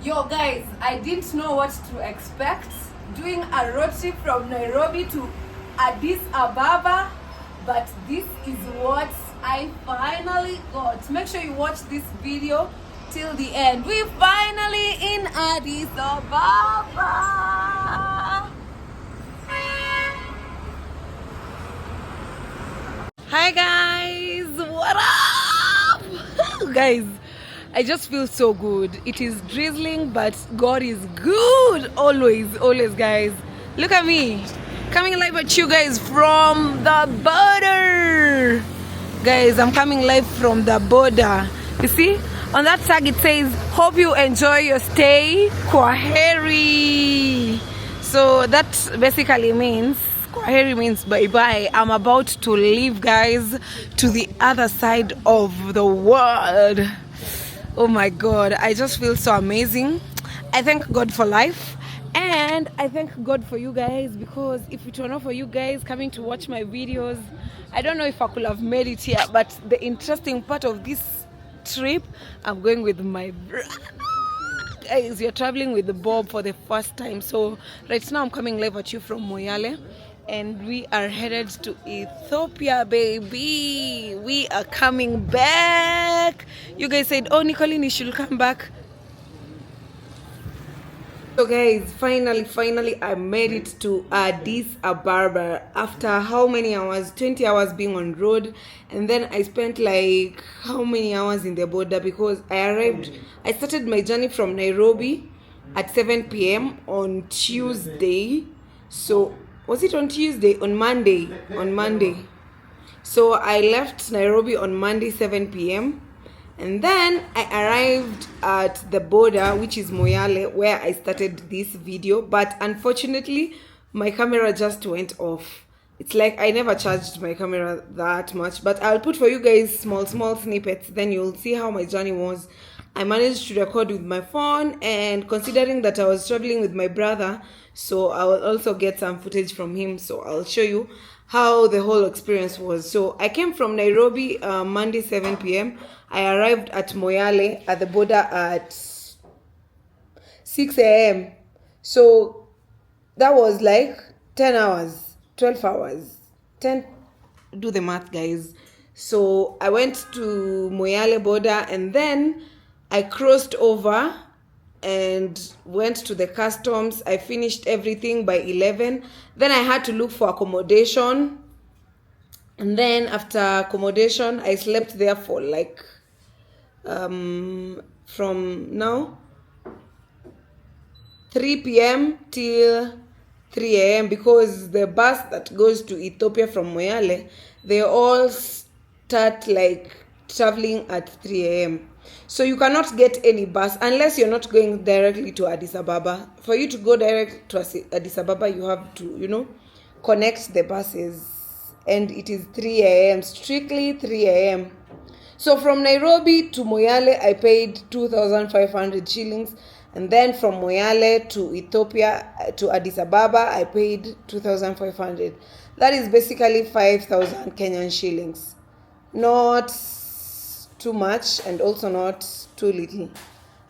Yo guys, I didn't know what to expect doing a road trip from Nairobi to Addis Ababa, but this is what I finally got. Make sure you watch this video till the end. We finally in Addis Ababa. Hi guys, what up? Guys, I just feel so good. It is drizzling, but God is good always guys. Look at me coming live at you guys from the border. Guys, I'm coming live from the border. You see on that tag it says hope you enjoy your stay, Kwaheri. So that basically means Kwaheri means bye-bye. I'm about to leave, guys, to the other side of the world. Oh my God, I just feel so amazing. I thank God for life. And I thank God for you guys, because if it were not for you guys coming to watch my videos, I don't know if I could have made it here. But the interesting part of this trip, I'm going with my brother. Guys, you're traveling with Bob for the first time. So right now I'm coming live at you from Moyale, and we are headed to Ethiopia, baby. We are coming back. You guys said, oh, Nicolene, you should come back. So guys, finally I made it to Addis Ababa after how many hours? 20 hours being on road, and then I spent like how many hours in the border, because I started my journey from Nairobi at 7 p.m. on Tuesday. So was it on Tuesday? On Monday. So I left Nairobi on Monday 7 p.m. and then I arrived at the border, which is Moyale, where I started this video. But unfortunately, my camera just went off. It's like I never charged my camera that much, but I'll put for you guys small snippets, then you'll see how my journey was. I managed to record with my phone, and considering that I was traveling with my brother, so I will also get some footage from him. So I'll show you how the whole experience was. So I came from Nairobi Monday 7 p.m. I arrived at Moyale at the border at 6 a.m. So that was like 10 hours, 12 hours, 10, do the math guys. So I went to Moyale border, and then I crossed over and went to the customs. I finished everything by 11. Then I had to look for accommodation, and then after accommodation I slept there for like from now 3 p.m. till 3 a.m. because the bus that goes to Ethiopia from Moyale, they all start like traveling at 3 a.m. So you cannot get any bus unless you're not going directly to Addis Ababa. For you to go direct to Addis Ababa, you have to, connect the buses. And it is 3 a.m., strictly 3 a.m. So from Nairobi to Moyale, I paid 2,500 shillings. And then from Moyale to Ethiopia, to Addis Ababa, I paid 2,500. That is basically 5,000 Kenyan shillings. Not too much and also not too little.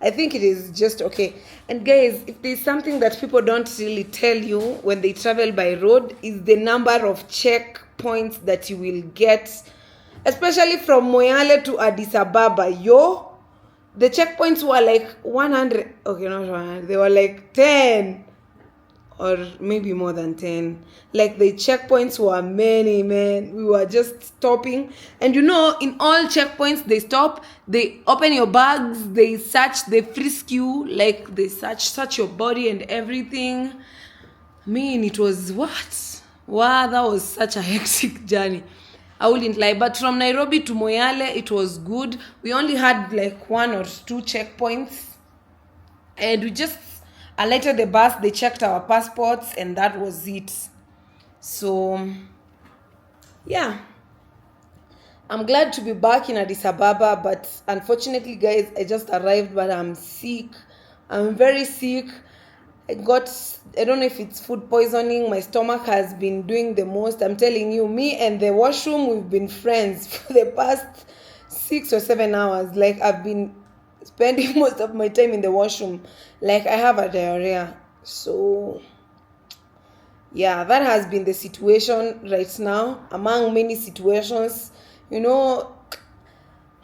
I think it is just okay. And guys, if there's something that people don't really tell you when they travel by road, is the number of checkpoints that you will get, especially from Moyale to Addis Ababa. The checkpoints were like 100. Okay, not 100. They were like 10 or maybe more than 10. Like the checkpoints were many, man. We were just stopping, and in all checkpoints they stop, they open your bags, they search, they frisk you, like they search your body and everything. I mean, it was wow, that was such a hectic journey, I wouldn't lie. But from Nairobi to Moyale, it was good. We only had like 1 or 2 checkpoints, and we just alighted the bus, they checked our passports, and that was it. So yeah, I'm glad to be back in Addis Ababa, but unfortunately guys, I just arrived, but I'm sick. I'm very sick. I don't know if it's food poisoning. My stomach has been doing the most. I'm telling you, me and the washroom, we've been friends for the past 6 or 7 hours. Like I've been spending most of my time in the washroom. Like I have a diarrhea. So yeah, that has been the situation right now, among many situations. You know,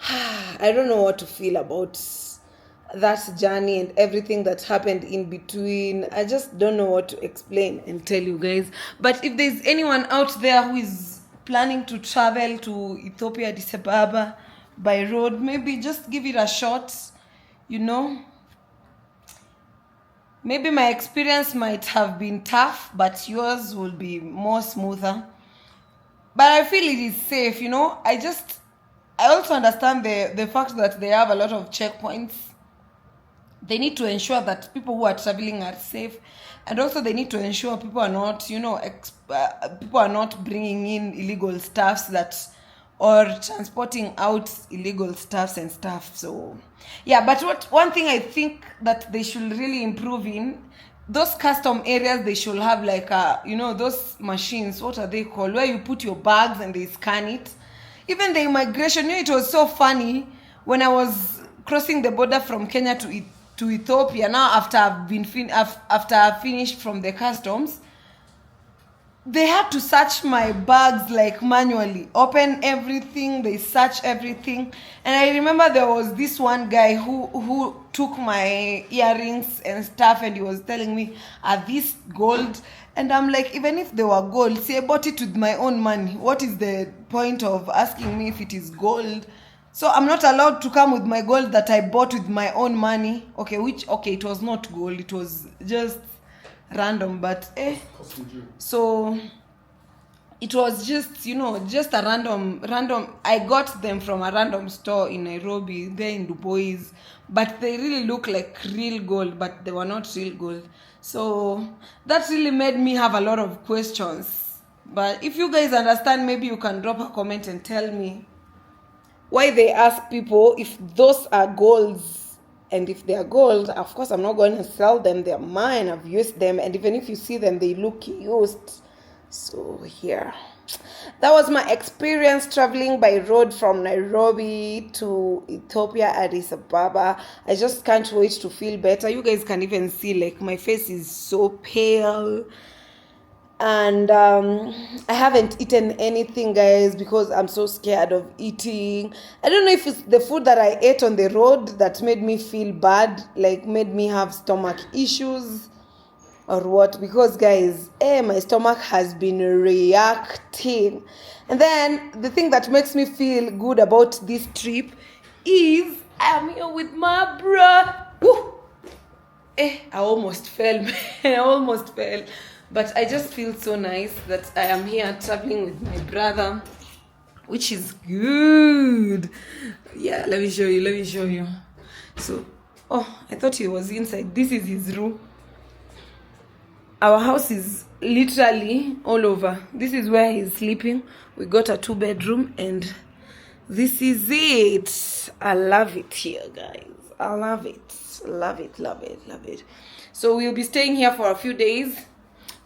I don't know what to feel about that journey and everything that happened in between. I just don't know what to explain and tell you guys. But if there's anyone out there who is planning to travel to Ethiopia, Addis Ababa by road, maybe just give it a shot, you know. Maybe my experience might have been tough, but yours will be more smoother. But I feel it is safe, you know. I also understand the fact that they have a lot of checkpoints. They need to ensure that people who are traveling are safe, and also they need to ensure people are not, you know, people are not bringing in illegal stuffs or transporting out illegal stuffs and stuff. So yeah, but one thing I think that they should really improve in, those custom areas, they should have like you know, those machines, what are they called, where you put your bags and they scan it. Even the immigration, you know, it was so funny when I was crossing the border from Kenya to Ethiopia. Now after I've finished from the customs, they had to search my bags like manually, open everything, they search everything. And I remember there was this one guy who took my earrings and stuff, and he was telling me, are these gold? And I'm like, even if they were gold, see, I bought it with my own money. What is the point of asking me if it is gold? So I'm not allowed to come with my gold that I bought with my own money. Okay, it was not gold, it was just random, but so it was just, you know, just a random I got them from a random store in Nairobi, there in Dubois, but they really look like real gold, but they were not real gold. So that really made me have a lot of questions. But if you guys understand, maybe you can drop a comment and tell me why they ask people if those are golds. And if they are gold, of course, I'm not going to sell them. They're mine. I've used them. And even if you see them, they look used. So, yeah. That was my experience traveling by road from Nairobi to Ethiopia, Addis Ababa. I just can't wait to feel better. You guys can even see, like, my face is so pale. And I haven't eaten anything, guys, because I'm so scared of eating. I don't know if it's the food that I ate on the road that made me feel bad, like made me have stomach issues or what, because guys, my stomach has been reacting. And then the thing that makes me feel good about this trip is I'm here with my bro. Woo! I almost fell. I almost fell. But I just feel so nice that I am here traveling with my brother, which is good. Yeah, let me show you. So, I thought he was inside. This is his room. Our house is literally all over. This is where he's sleeping. We got a 2-bedroom, and this is it. I love it here, guys. I love it. Love it. So we'll be staying here for a few days.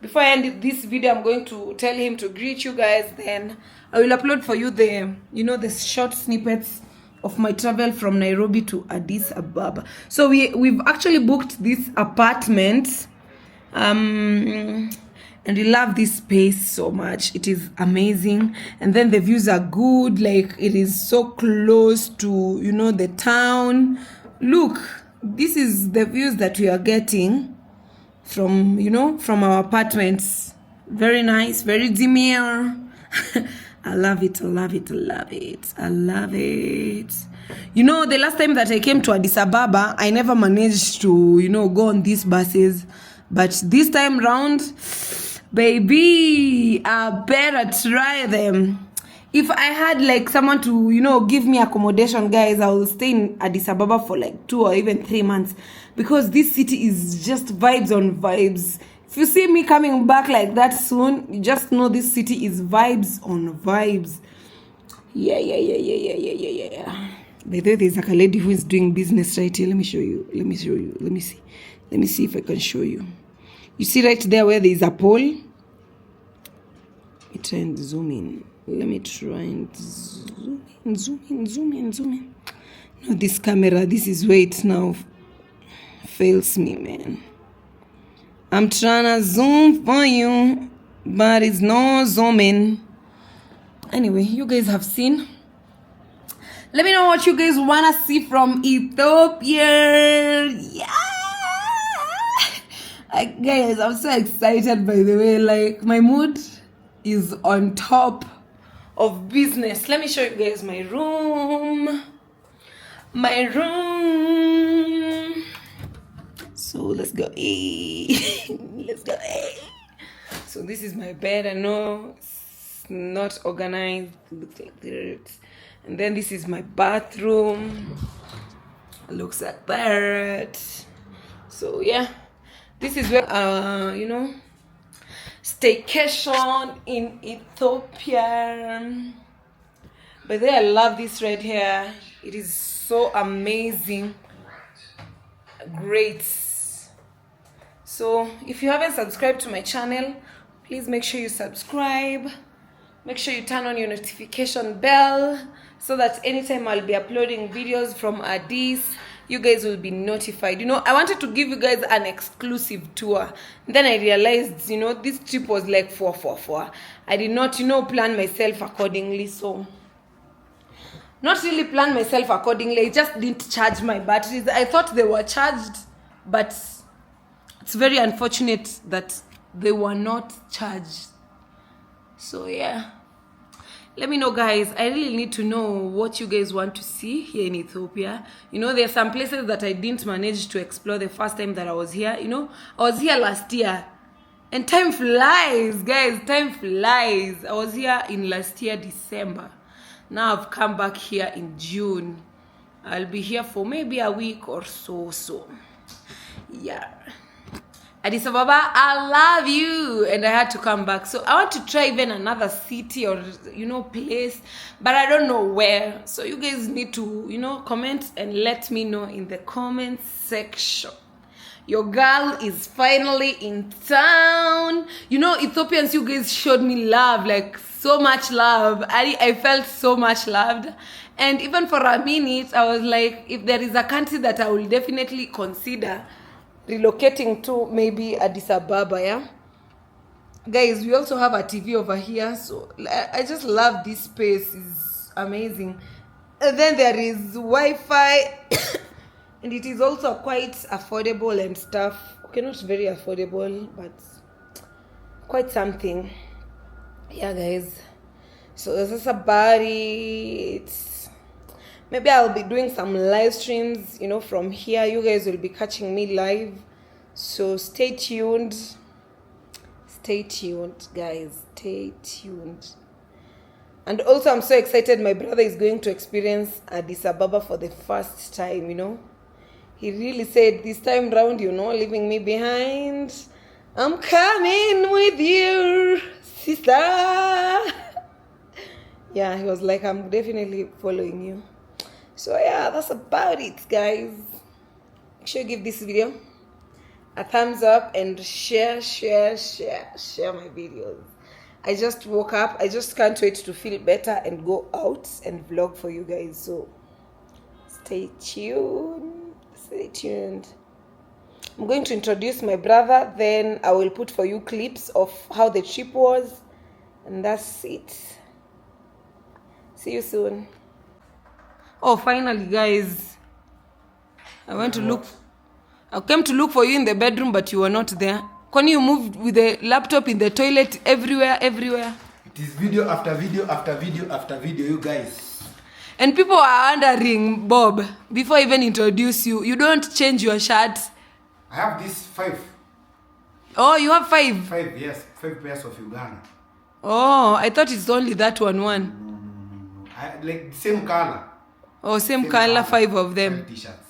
Before I end this video, I'm going to tell him to greet you guys. Then I will upload for you the short snippets of my travel from Nairobi to Addis Ababa. So we've actually booked this apartment, and we love this space so much. It is amazing, and then the views are good. Like, it is so close to, you know, the town. Look, this is the views that we are getting from, you know, from our apartments. Very nice, very demure. I love it. You know, the last time that I came to Addis Ababa, I never managed to, you know, go on these buses. But this time round, baby, I better try them. If I had like someone to, you know, give me accommodation, guys, I will stay in Addis Ababa for like 2 or even 3 months, because this city is just vibes on vibes. If you see me coming back like that soon, you just know this city is vibes on vibes. Yeah. By the way, there's like a lady who is doing business right here. Let me show you. Let me see if I can show you. You see right there where there is a pole? Let me try and zoom in. Let me try and zoom in. No, this camera, this is where it now fails me, man. I'm trying to zoom for you, but it's no zooming. Anyway, you guys have seen. Let me know what you guys want to see from Ethiopia. Yeah! Guys, I'm so excited, by the way. Like, my mood is on top of business. Let me show you guys my room. My room. So, let's go. Let's go. So, this is my bed. I know it's not organized. It looks like dirt. And then this is my bathroom. It looks like that. So yeah, this is where you know, staycation in Ethiopia. But then I love this red hair. It is so amazing. Great. So if you haven't subscribed to my channel, please make sure you subscribe. Make sure you turn on your notification bell so that anytime I'll be uploading videos from Addis, you guys will be notified. You know, I wanted to give you guys an exclusive tour. Then I realized, you know, this trip was like 444. I did not, you know, plan myself accordingly. So, not really plan myself accordingly. I just didn't charge my batteries. I thought they were charged, but it's very unfortunate that they were not charged. So yeah, let me know, guys. I really need to know what you guys want to see here in Ethiopia. You know, there are some places that I didn't manage to explore the first time that I was here. You know, I was here last year, and time flies, guys. Time flies. I was here in last year December. Now I've come back here in June. I'll be here for maybe a week or so. Yeah. Addis Ababa, I love you, and I had to come back. So I want to try even another city or, you know, place, but I don't know where. So you guys need to, you know, comment and let me know in the comment section. Your girl is finally in town. You know, Ethiopians, you guys showed me love, like so much love. I felt so much loved. And even for a minute, I was like, if there is a country that I will definitely consider relocating to, maybe Addis Ababa. Yeah, guys, we also have a TV over here, so I just love this space. It's amazing. And then there is Wi-Fi and it is also quite affordable and stuff. Okay, not very affordable, but quite something. Yeah, guys, so this is about it. Maybe I'll be doing some live streams, you know, from here. You guys will be catching me live. So stay tuned. Stay tuned, guys. Stay tuned. And also, I'm so excited. My brother is going to experience Addis Ababa for the first time, you know. He really said, this time round, you're not leaving me behind. I'm coming with you, sister. Yeah, he was like, I'm definitely following you. So yeah, that's about it, guys. Make sure you give this video a thumbs up and share my videos. I just woke up. I just can't wait to feel better and go out and vlog for you guys. So stay tuned. Stay tuned. I'm going to introduce my brother. Then I will put for you clips of how the trip was. And that's it. See you soon. Oh, finally, guys. I went to look. I came to look for you in the bedroom, but you were not there. Can you move with the laptop in the toilet everywhere? It is video after video after video after video, you guys. And people are wondering, Bob, before I even introduce you, you don't change your shirt. I have this 5. Oh, you have 5? 5, yes. 5 pairs of Uganda. Oh, I thought it's only that one. No. Like the same color. Oh, same color, 5 of them. 5 t-shirts.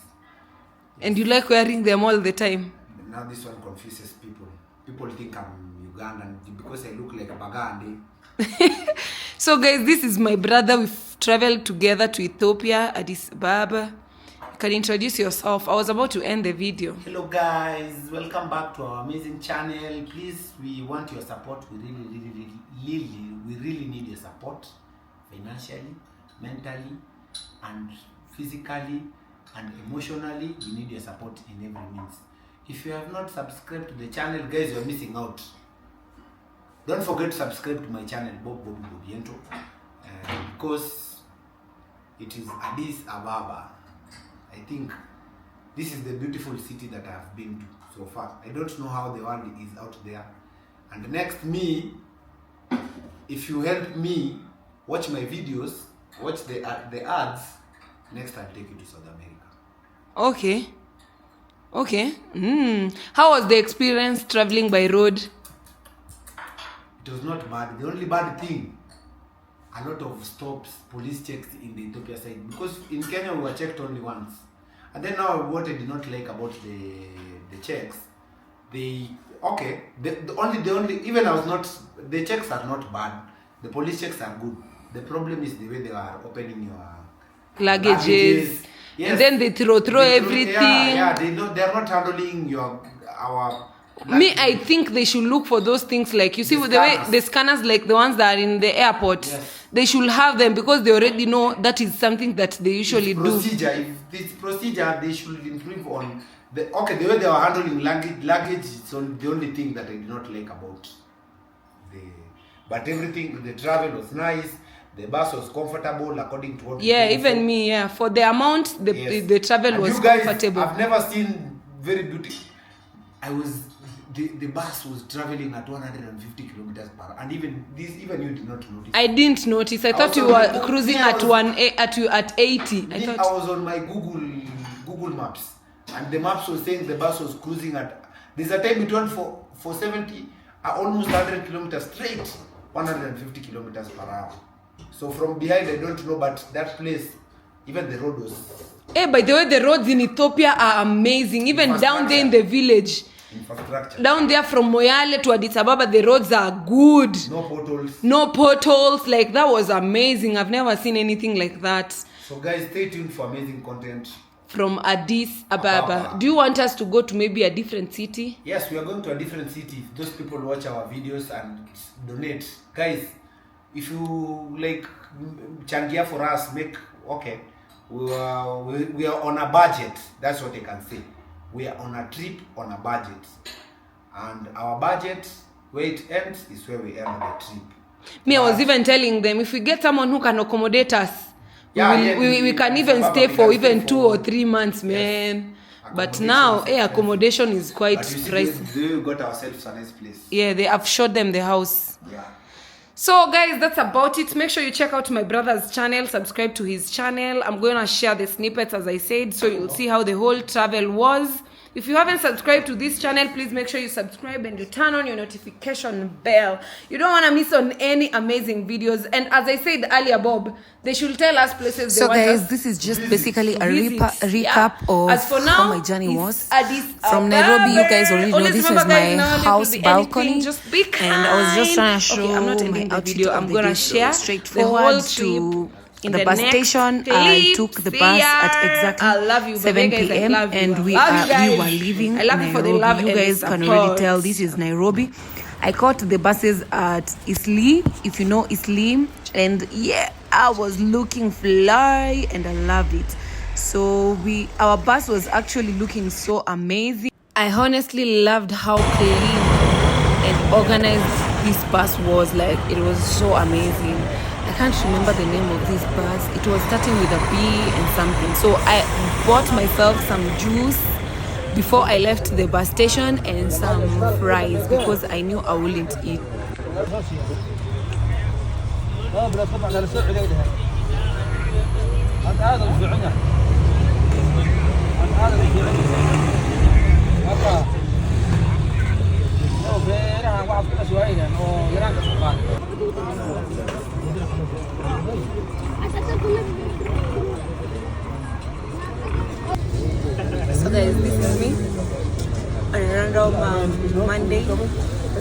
And you like wearing them all the time? Now this one confuses people. People think I'm Ugandan because I look like a Bagandi. So guys, this is my brother. We've traveled together to Ethiopia, Addis Ababa. You can introduce yourself. I was about to end the video. Hello guys, welcome back to our amazing channel. Please, we want your support. We really need your support financially, mentally, and physically and emotionally. We need your support in every means. If you have not subscribed to the channel, guys, you're missing out. Don't forget to subscribe to my channel, Bob Bobby Bobiento, because it is Addis Ababa. I think this is the beautiful city that I have been to so far. I don't know how the world is out there. And next, me, if you help me watch my videos, watch the ads, next I'll take you to South America. Okay. How was the experience traveling by road? It was not bad. The only bad thing, a lot of stops, police checks in the Ethiopia side. Because in Kenya we were checked only once. And then now what I did not like about the checks, the only even the checks are not bad. The police checks are good. The problem is the way they are opening your Luggages. Yes. And then they throw everything. Yeah, they are not handling our me, I think they should look for those things, like you see the way the scanners, like the ones that are in the airport. Yes. They should have them because they already know that is something that they usually do. If this procedure, they should improve on the way they are handling luggage is the only thing that I did not like about but everything, the travel was nice. The bus was comfortable according to what. Yeah, even me. Yeah, for the amount, the travel was comfortable. I've never seen very beautiful. The bus was traveling at 150 kilometers per hour, and even you did not notice. I didn't notice. I thought you were cruising at 80. I was on my Google Maps, and the maps was saying the bus was cruising at. There's a time it went for 70, almost 100 kilometers straight, 150 kilometers per hour. So from behind, I don't know, but that place, even the road was. Hey, by the way, the roads in Ethiopia are amazing. Even down there in the village. Infrastructure. Down there from Moyale to Addis Ababa, the roads are good. No potholes. Like, that was amazing. I've never seen anything like that. So guys, stay tuned for amazing content from Addis Ababa. Do you want us to go to maybe a different city? Yes, we are going to a different city. Those people watch our videos and donate. Guys, if you like changia for us, we are on a budget. That's what I can say. We are on a trip on a budget, and our budget, where it ends is where we end the trip. I was even telling them, if we get someone who can accommodate us, we can even stay for even 2 or 3 months, man. But now, accommodation is quite pricey. We got ourselves a nice place. Yeah, they have showed them the house. Yeah. So guys, that's about it. Make sure you check out my brother's channel, subscribe to his channel. I'm going to share the snippets as I said, so you'll see how the whole travel was. If you haven't subscribed to this channel, please make sure you subscribe and you turn on your notification bell. You don't want to miss on any amazing videos. And as I said earlier, Bob, they should tell us places they want us. So guys, this is just basically a recap of how my journey was. From Nairobi, you guys already know this is my house balcony. And I was just trying to show I'm not ending the video. I'm going to share straightforward to the bus station. I took the bus at exactly 7 p.m. and we were leaving Nairobi. You guys can already tell this is Nairobi. I caught the buses at Isli, if you know Isli, and yeah, I was looking fly and I loved it. So our bus was actually looking so amazing. I honestly loved how clean and organized this bus was. Like, it was so amazing. I can't remember the name of this bus. It was starting with a B and something. So I bought myself some juice before I left the bus station and some fries because I knew I wouldn't eat. So guys, this is me on a random Monday,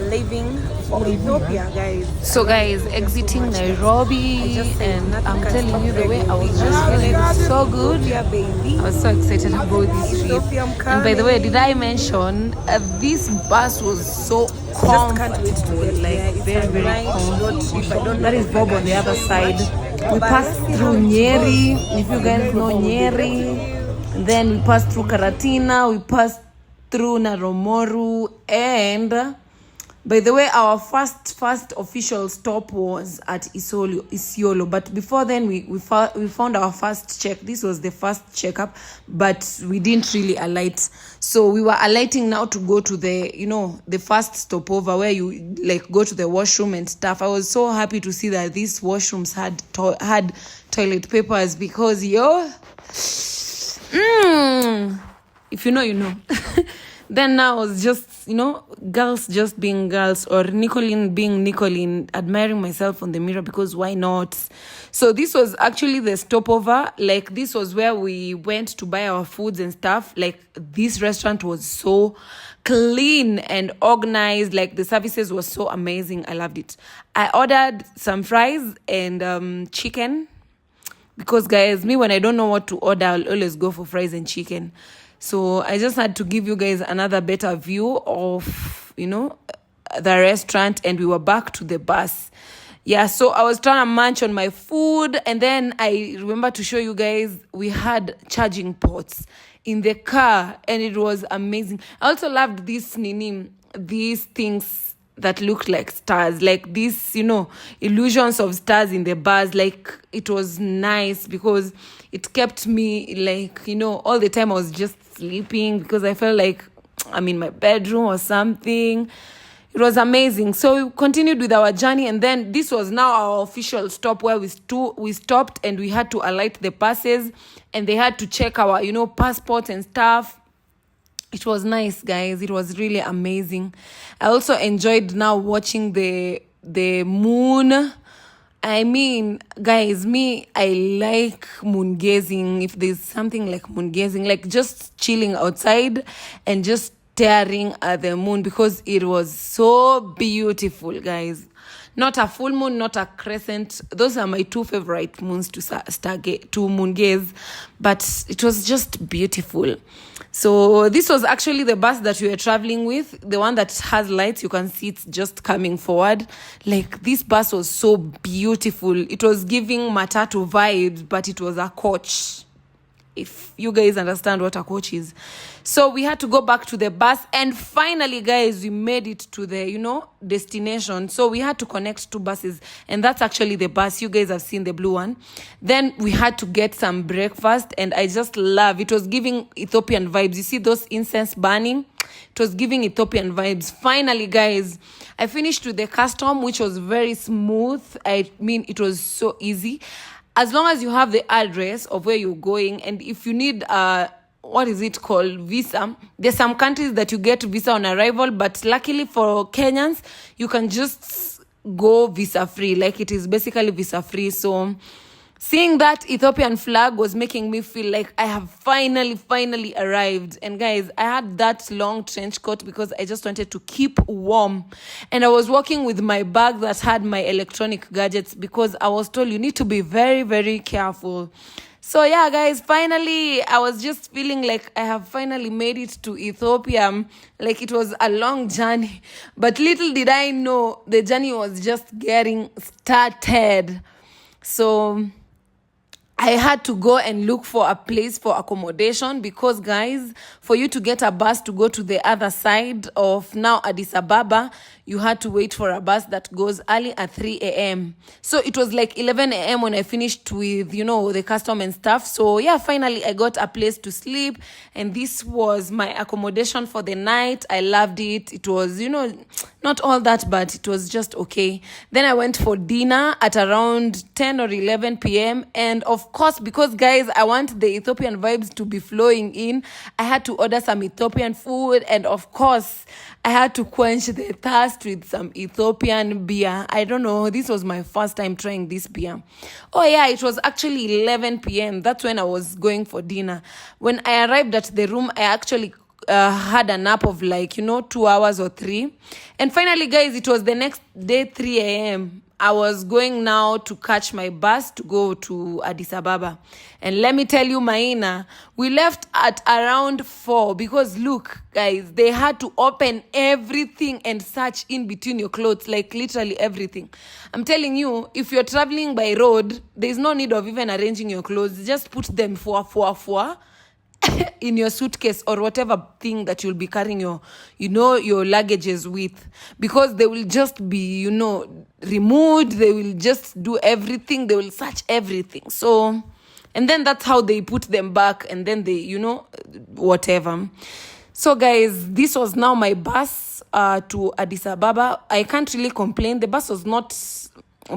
leaving for Ethiopia, guys. So guys, exiting Nairobi, and I'm telling you, the way I was just feeling so good. Yeah, baby. I was so excited about this trip. And by the way, did I mention this bus was so comfortable, like very, very comfortable. That is Bob on the other side. We passed through Nyeri, if you guys know Nyeri. And then we passed through Karatina, we passed through Naromoru, and by the way, our first official stop was at Isiolo. But before then, we found our first check. This was the first checkup, but we didn't really alight. So we were alighting now to go to the, the first stopover where you like go to the washroom and stuff. I was so happy to see that these washrooms had toilet papers because if you know, you know. Then now I was just, girls just being girls, or Nicolene being Nicolene, admiring myself on the mirror because why not? So this was actually the stopover. Like, this was where we went to buy our foods and stuff. Like, this restaurant was so clean and organized. Like, the services was so amazing. I loved it. I ordered some fries and chicken because, guys, me, when I don't know what to order, I'll always go for fries and chicken. So I just had to give you guys another better view of, the restaurant, and we were back to the bus. Yeah, so I was trying to munch on my food, and then I remember to show you guys we had charging ports in the car, and it was amazing. I also loved these things that looked like stars, like these, illusions of stars in the bars. Like, it was nice because it kept me, like, all the time I was just sleeping because I felt like I'm in my bedroom or something. It was amazing. So we continued with our journey, and then this was now our official stop where we stopped and we had to alight the buses, and they had to check our, passports and stuff. It was nice, guys. It was really amazing. I also enjoyed now watching the moon. I mean, guys, I like moon gazing. If there's something like moon gazing, like just chilling outside and just staring at the moon, because it was so beautiful, guys. Not a full moon, not a crescent. Those are my two favorite moons to moon gaze, but it was just beautiful. So this was actually the bus that we were traveling with, the one that has lights. You can see it's just coming forward. Like, this bus was so beautiful. It was giving matatu vibes, but it was a coach, if you guys understand what a coach is. So we had to go back to the bus, and finally, guys, we made it to the, destination. So we had to connect two buses, and that's actually the bus. You guys have seen the blue one. Then we had to get some breakfast, and I just love it. Was giving Ethiopian vibes. You see those incense burning? It was giving Ethiopian vibes. Finally, guys, I finished with the custom, which was very smooth. I mean, it was so easy. As long as you have the address of where you're going, and if you need what is it called, visa, there's some countries that you get visa on arrival, but luckily for Kenyans, you can just go visa free. Like, it is basically visa free. So seeing that Ethiopian flag was making me feel like I have finally arrived. And guys, I had that long trench coat because I just wanted to keep warm. And I was walking with my bag that had my electronic gadgets because I was told you need to be very, very careful. So yeah, guys, finally, I was just feeling like I have finally made it to Ethiopia. Like, it was a long journey, but little did I know the journey was just getting started. So I had to go and look for a place for accommodation because, guys, for you to get a bus to go to the other side of now Addis Ababa, you had to wait for a bus that goes early at 3 a.m. So it was like 11 a.m. when I finished with, the custom and stuff. So yeah, finally I got a place to sleep, and this was my accommodation for the night. I loved it. It was, not all that, but it was just okay. Then I went for dinner at around 10 or 11 p.m. And of course, because, guys, I want the Ethiopian vibes to be flowing in, I had to order some Ethiopian food. And of course, I had to quench the thirst with some Ethiopian beer. I don't know. This was my first time trying this beer. Oh, yeah, it was actually 11 p.m. That's when I was going for dinner. When I arrived at the room, I actually had a nap of 2 hours or 3. And finally, guys, it was the next day, 3 a.m. I was going now to catch my bus to go to Addis Ababa. And let me tell you, Maina, we left at around 4 because look, guys, they had to open everything and search in between your clothes, like literally everything. I'm telling you, if you're traveling by road, there's no need of even arranging your clothes. Just put them four in your suitcase or whatever thing that you'll be carrying your luggages with, because they will just be removed. They will just do everything. They will search everything. So, and then that's how they put them back, and then they whatever. So guys, this was now my bus to Addis Ababa. I can't really complain. The bus was not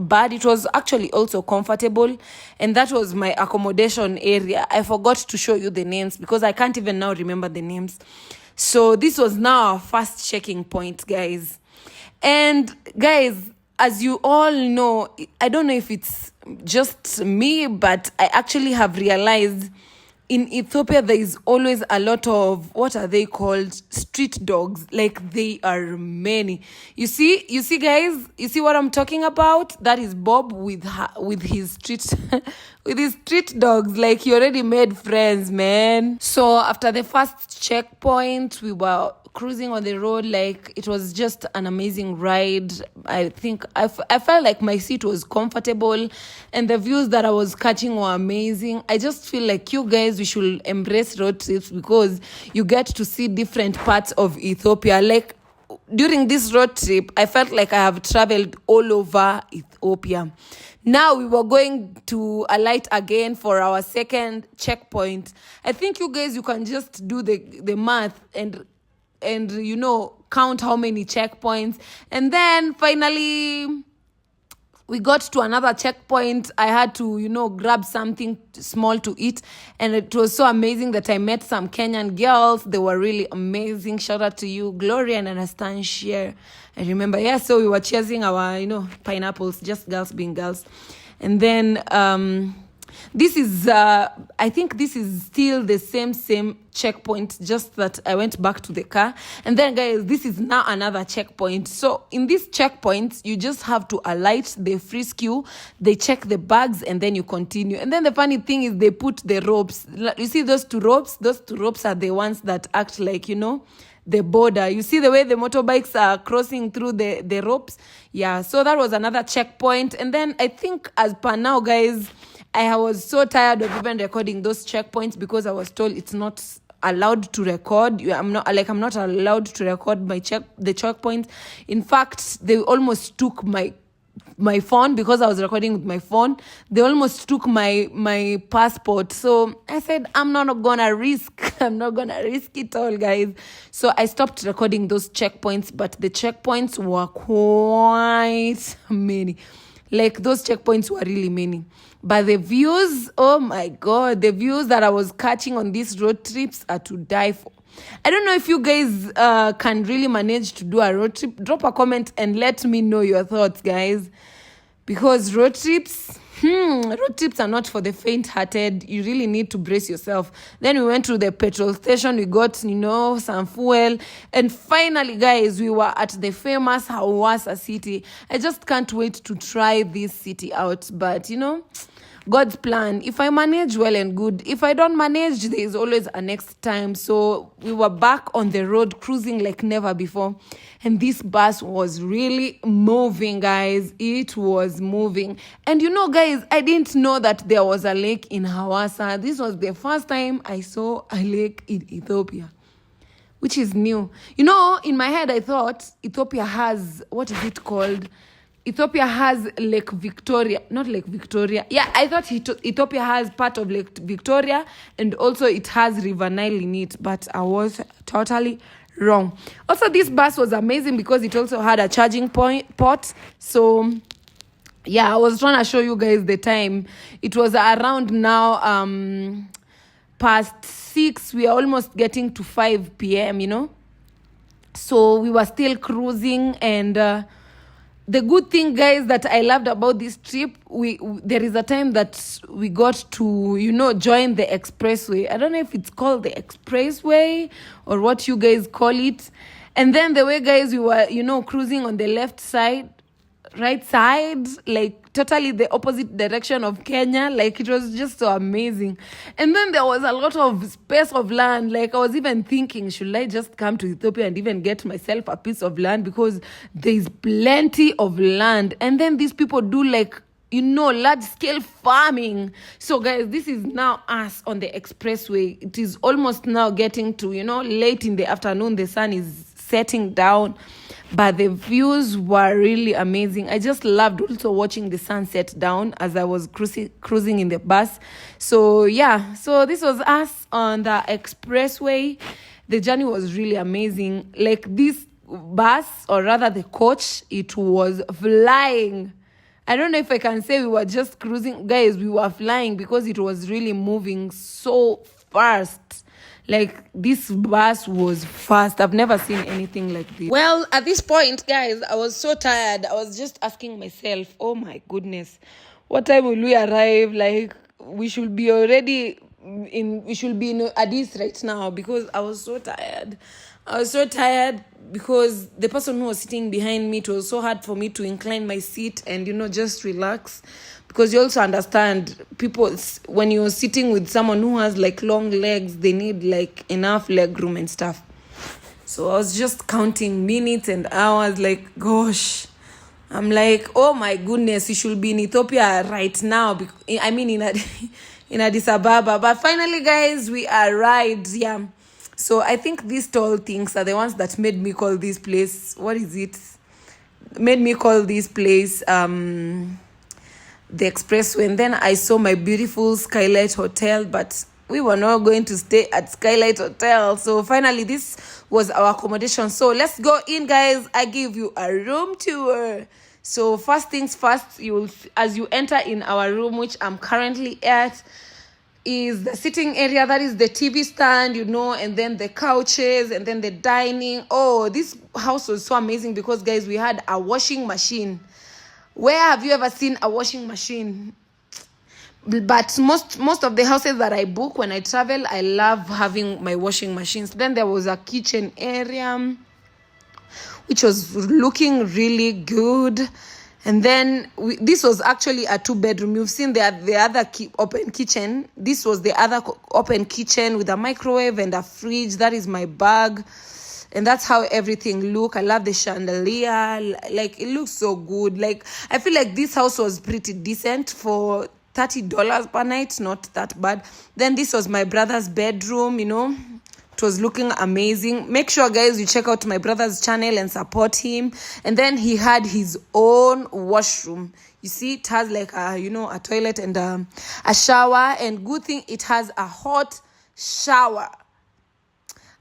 bad. It was actually also comfortable, and that was my accommodation area. I forgot to show you the names because I can't even now remember the names. So this was now our first checking point, guys. And guys, as you all know, I don't know if it's just me, but I actually have realized in Ethiopia there is always a lot of, what are they called, street dogs. Like, they are many. You see guys, you see what I'm talking about? That is Bob with his street with his street dogs. Like, he already made friends, man. So after the first checkpoint, we were cruising on the road. Like, it was just an amazing ride. I think I felt like my seat was comfortable, and the views that I was catching were amazing. I just feel like you guys, we should embrace road trips because you get to see different parts of Ethiopia. Like, during this road trip, I felt like I have traveled all over Ethiopia. Now we were going to alight again for our second checkpoint. I think you guys, you can just do the math and count how many checkpoints. And then finally we got to another checkpoint. I had to grab something small to eat, and it was so amazing that I met some Kenyan girls. They were really amazing. Shout out to you, Gloria and Anastasia. I remember, so we were cheering our pineapples, just girls being girls. And then this is I think this is still the same checkpoint, just that I went back to the car. And then guys, this is now another checkpoint. So in this checkpoint, you just have to alight, they frisk you, they check the bags, and then you continue. And then the funny thing is, they put the ropes. You see those two ropes are the ones that act like the border. You see the way the motorbikes are crossing through the ropes. So that was another checkpoint. And then I think, as per now, guys, I was so tired of even recording those checkpoints because I was told it's not allowed to record. I'm not allowed to record the checkpoints. In fact, they almost took my phone because I was recording with my phone. They almost took my passport. So I said, I'm not gonna risk it all, guys. So I stopped recording those checkpoints, but the checkpoints were quite many. Like, those checkpoints were really many. But the views, oh my God, the views that I was catching on these road trips are to die for. I don't know if you guys can really manage to do a road trip. Drop a comment and let me know your thoughts, guys. Because road trips are not for the faint-hearted. You really need to brace yourself. Then we went to the petrol station. We got, some fuel. And finally, guys, we were at the famous Hawassa city. I just can't wait to try this city out. But, God's plan. If I manage, well and good. If I don't manage, there is always a next time. So we were back on the road, cruising like never before. And this bus was really moving, guys. It was moving. And guys, I didn't know that there was a lake in Hawassa. This was the first time I saw a lake in Ethiopia, which is new. In my head, I thought Ethiopia has, what is it called? Ethiopia has Lake Victoria, not Lake Victoria. I thought Ethiopia has part of Lake Victoria, and also it has River Nile in it, but I was totally wrong. Also, this bus was amazing because it also had a charging port. So, I was trying to show you guys the time. It was around now past 6. We are almost getting to 5 p.m., So we were still cruising, and the good thing, guys, that I loved about this trip, there is a time that we got to, join the expressway. I don't know if it's called the expressway or what you guys call it. And then the way, guys, we were, cruising on the left side, right side, like totally the opposite direction of Kenya. Like it was just so amazing. And then there was a lot of space of land. Like I was even thinking, should I just come to Ethiopia and even get myself a piece of land, because there's plenty of land. And then these people do like, large scale farming. So guys, this is now us on the expressway. It is almost now getting to, late in the afternoon. The sun is setting down, but the views were really amazing. I just loved also watching the sun set down as I was cruising in the bus. So yeah, so this was us on the expressway. The journey was really amazing. Like this bus, or rather the coach, it was flying. I don't know if I can say we were just cruising. Guys, we were flying because it was really moving so fast. Like this bus was fast. I've never seen anything like this. Well, at this point, guys, I was so tired. I was just asking myself, oh my goodness, what time will we arrive? Like we should be in Addis right now, because I was so tired. Because the person who was sitting behind me, it was so hard for me to incline my seat and, just relax. Because you also understand, people, when you're sitting with someone who has like long legs, they need like enough leg room and stuff. So I was just counting minutes and hours, like, gosh. I'm like, oh my goodness, you should be in Ethiopia right now. I mean, in Addis Ababa. But finally, guys, we arrived. Yeah. So I think these tall things are the ones that made me call this place. What is it? Made me call this place the Expressway. And then I saw my beautiful Skylight Hotel, but we were not going to stay at Skylight Hotel. So finally, this was our accommodation. So let's go in, guys. I give you a room tour. So first things first, as you enter in our room, which I'm currently at, is the sitting area. That is the TV stand, and then the couches, and then the dining. Oh, this house was so amazing because, guys, we had a washing machine. Where have you ever seen a washing machine? But most of the houses that I book when I travel, I love having my washing machines. Then there was a kitchen area, which was looking really good. And then this was actually a 2-bedroom. You've seen the other open kitchen. This was the other open kitchen with a microwave and a fridge. That is my bag. And that's how everything looked. I love the chandelier. Like, it looks so good. Like, I feel like this house was pretty decent for $30 per night. Not that bad. Then this was my brother's bedroom, It was looking amazing. Make sure, guys, you check out my brother's channel and support him. And then he had his own washroom. You see, it has like a toilet and a shower. And good thing, it has a hot shower.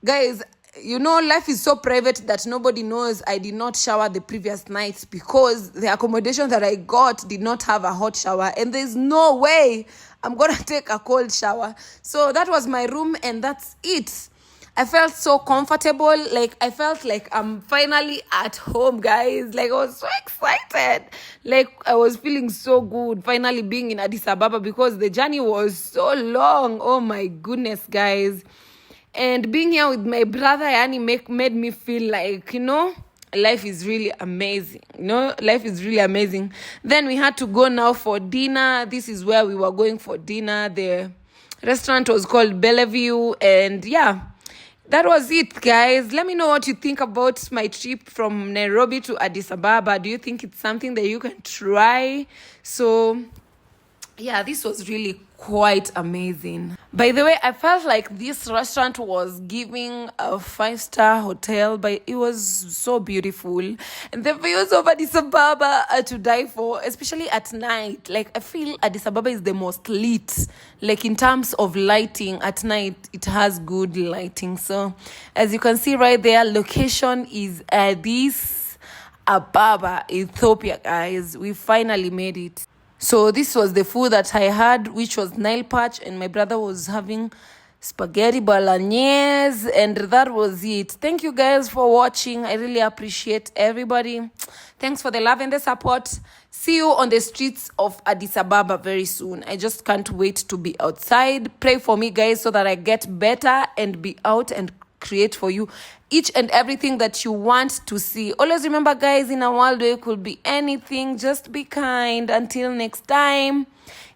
Guys, life is so private that nobody knows I did not shower the previous night, because the accommodation that I got did not have a hot shower. And there's no way I'm going to take a cold shower. So that was my room, and that's it. I felt so comfortable. Like, I felt like I'm finally at home, guys. Like, I was so excited. Like, I was feeling so good finally being in Addis Ababa, because the journey was so long. Oh my goodness, guys. And being here with my brother, made me feel like, life is really amazing. Life is really amazing. Then we had to go now for dinner. This is where we were going for dinner. The restaurant was called Bellevue. And yeah, that was it, guys. Let me know what you think about my trip from Nairobi to Addis Ababa. Do you think it's something that you can try? So yeah, this was really quite amazing. By the way, I felt like this restaurant was giving a 5-star hotel, but it was so beautiful. And the views of Addis Ababa are to die for, especially at night. Like, I feel Addis Ababa is the most lit. Like, in terms of lighting, at night, it has good lighting. So, as you can see right there, location is Addis Ababa, Ethiopia, guys. We finally made it. So this was the food that I had, which was Nile Perch, and my brother was having spaghetti bolognese, and that was it. Thank you, guys, for watching. I really appreciate everybody. Thanks for the love and the support. See you on the streets of Addis Ababa very soon. I just can't wait to be outside. Pray for me, guys, so that I get better and be out and create for you each and everything that you want to see. Always remember, guys, in a world where it could be anything, just be kind. Until next time,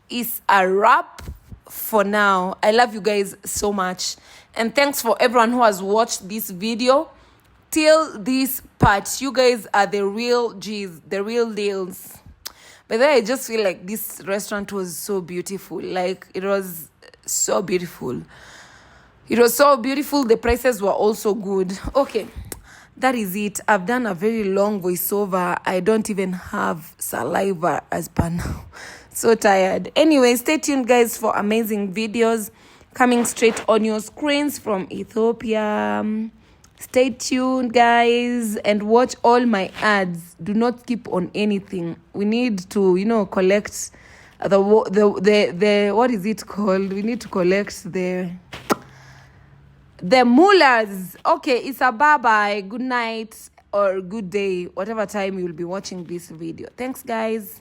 it's a wrap for now. I love you guys so much, and thanks for everyone who has watched this video till this part. You guys are the real G's, the real deals. But then I just feel like this restaurant was so beautiful. Like, it was so beautiful. It was so beautiful. The prices were also good. Okay, that is it. I've done a very long voiceover. I don't even have saliva as per now. So tired. Anyway, stay tuned, guys, for amazing videos coming straight on your screens from Ethiopia. Stay tuned, guys, and watch all my ads. Do not skip on anything. We need to, collect the what is it called? We need to collect the mullahs. Okay, it's a bye-bye, good night, or good day, whatever time you'll be watching this video. Thanks, guys.